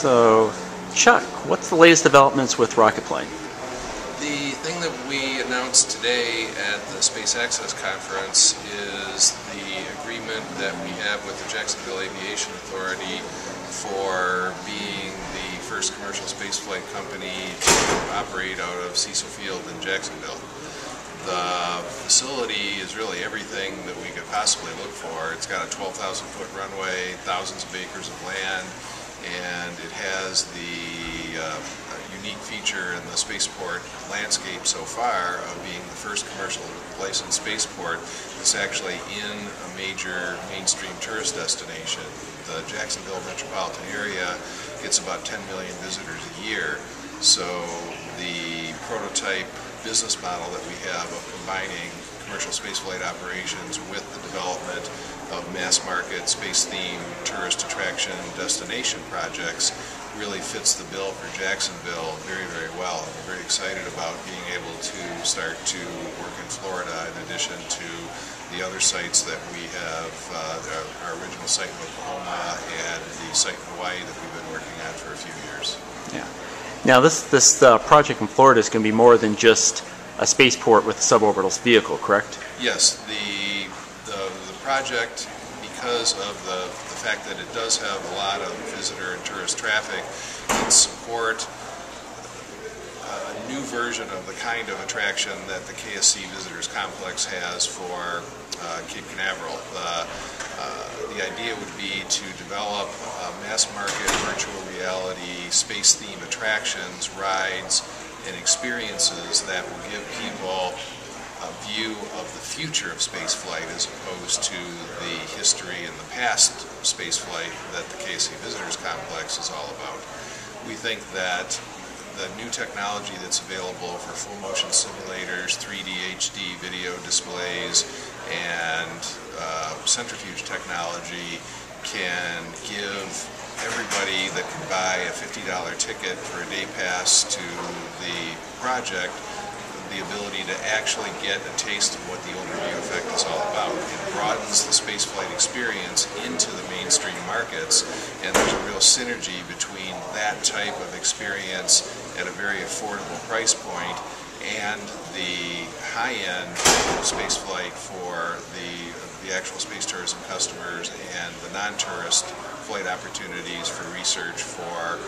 So, Chuck, what's the latest developments with Rocketplane? The thing that we announced today at the Space Access Conference is the agreement that we have with the Jacksonville Aviation Authority for being the first commercial spaceflight company to operate out of Cecil Field in Jacksonville. The facility is really everything that we could possibly look for. It's got a 12,000-foot runway, thousands of acres of land, and it has the unique feature in the spaceport landscape so far of being the first commercial licensed spaceport that's actually in a major mainstream tourist destination. The Jacksonville metropolitan area gets about 10 million visitors a year, so the prototype business model that we have of combining commercial spaceflight operations with the development of mass market, space-themed tourist attraction destination projects really fits the bill for Jacksonville very, very well. And we're very excited about being able to start to work in Florida in addition to the other sites that we have, our original site in Oklahoma and the site in Hawaii that we've been working on for a few years. Yeah. Now this project in Florida is going to be more than just a spaceport with a suborbital vehicle, correct? Yes, the project, because of the fact that it does have a lot of visitor and tourist traffic, can support a new version of the kind of attraction that the KSC Visitors Complex has for Cape Canaveral. The idea would be to develop mass market virtual reality space theme attractions, rides, and experiences that will give people a view of the future of spaceflight as opposed to the history and the past spaceflight that the KSC Visitors Complex is all about. We think that the new technology that's available for full motion simulators, 3D HD video displays, and centrifuge technology can give everybody that can buy a $50 ticket for a day pass to the project the ability to actually get a taste of what the overview effect is all about. It broadens the spaceflight experience into the mainstream markets, and there's a real synergy between that type of experience at a very affordable price point and the high-end spaceflight for the actual space tourism customers and the non-tourist flight opportunities for research, for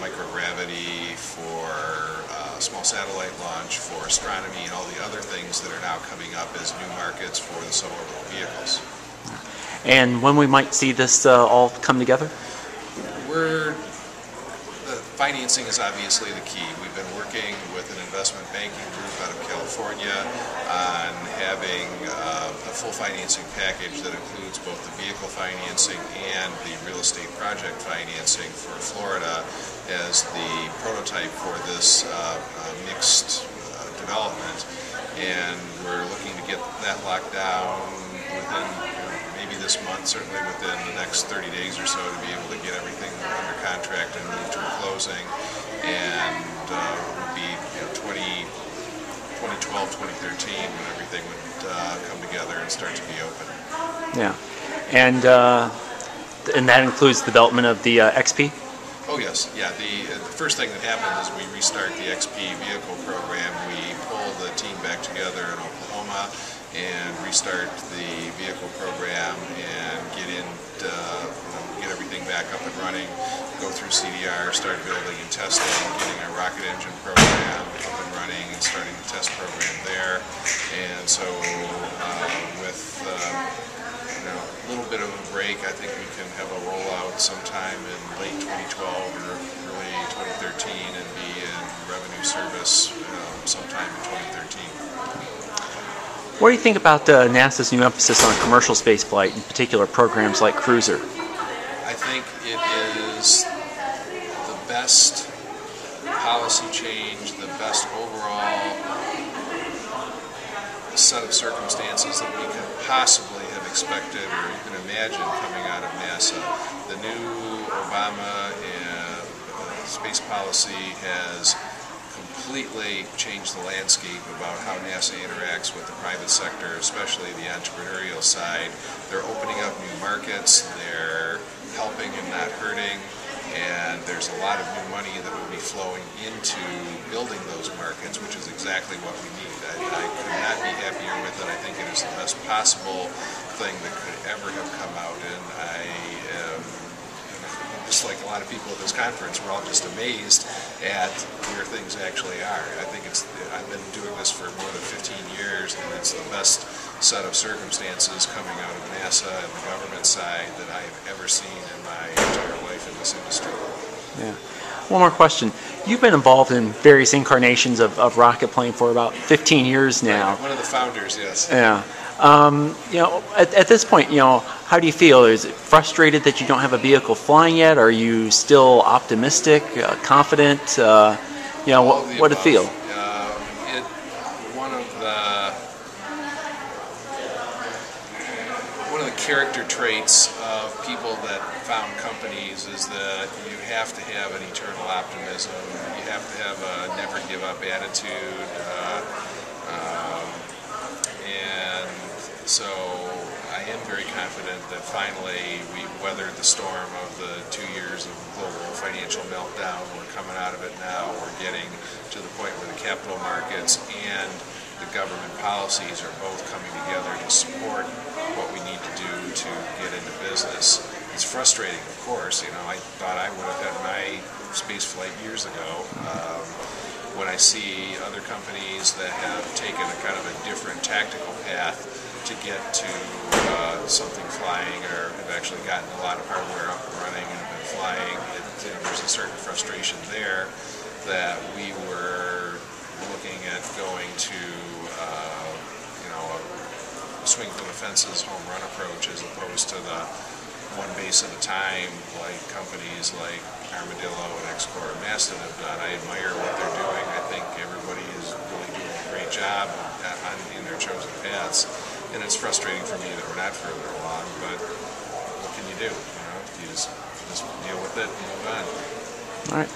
microgravity, for small satellite launch, for astronomy, and all the other things that are now coming up as new markets for the suborbital vehicles. And when we might see this all come together? Financing is obviously the key. We've been working with an investment banking group out of California on having a full financing package that includes both the vehicle financing and the real estate project financing for Florida as the prototype for this mixed development. And we're looking to get that locked down within maybe this month, certainly within the next 30 days or so, to be able to get everything under contract and move to a closing. And it would be 2012, 2013 when everything would come together and start to be open. Yeah, and that includes the development of the XP? Oh yes, yeah. The first thing that happened is we restart the XP vehicle program. We pull the team back together in Oklahoma and restart the vehicle program and get everything back up and running, go through CDR, start building and testing, getting our rocket engine program up and running and starting the test program there. And so with a little bit of a break, I think we can have a rollout sometime in late 2012 or early 2013 and be in revenue service sometime in 2013. What do you think about NASA's new emphasis on commercial spaceflight, in particular programs like Cruiser? I think it is the best policy change, the best overall set of circumstances that we could possibly have expected or even imagined coming out of NASA. The new Obama space policy has completely changed the landscape about how NASA interacts with the private sector, especially the entrepreneurial side. They're opening up new markets, they're helping and not hurting, and there's a lot of new money that would be flowing into building those markets, which is exactly what we need. I could not be happier with it. I think it is the best possible thing that could ever have come out, and I am, just like a lot of people at this conference, we're all just amazed at where things actually are. I think I've been doing this for more than 15 years, and it's the best set of circumstances coming out of NASA and the government side that I have ever seen in my entire life in this industry. Yeah. One more question. You've been involved in various incarnations of Rocketplane for about 15 years now. Right, one of the founders, yes. Yeah. At this point, how do you feel? Is it frustrated that you don't have a vehicle flying yet? Are you still optimistic, confident? What do you feel? One of the character traits of people that found companies is that you have to have an eternal optimism. You have to have a never give up attitude. And so I am very confident that finally we weathered the storm of the 2 years of global financial meltdown. We're coming out of it now. We're getting to the point where the capital markets and the government policies are both coming together to support what we need to do to get into business. It's frustrating, of course. I thought I would have had my space flight years ago. When I see other companies that have taken a kind of a different tactical path to get to something flying, or have actually gotten a lot of hardware up and running and have been flying, there's a certain frustration there that we were looking at going to swing for the fences home run approach as opposed to the one base at a time like companies like Armadillo and X-Corp and Maston have done. I admire what they're doing. I think everybody is really doing a great job in their chosen paths, and it's frustrating for me that we're not further along, but what can you do? You just deal with it and move on. All right.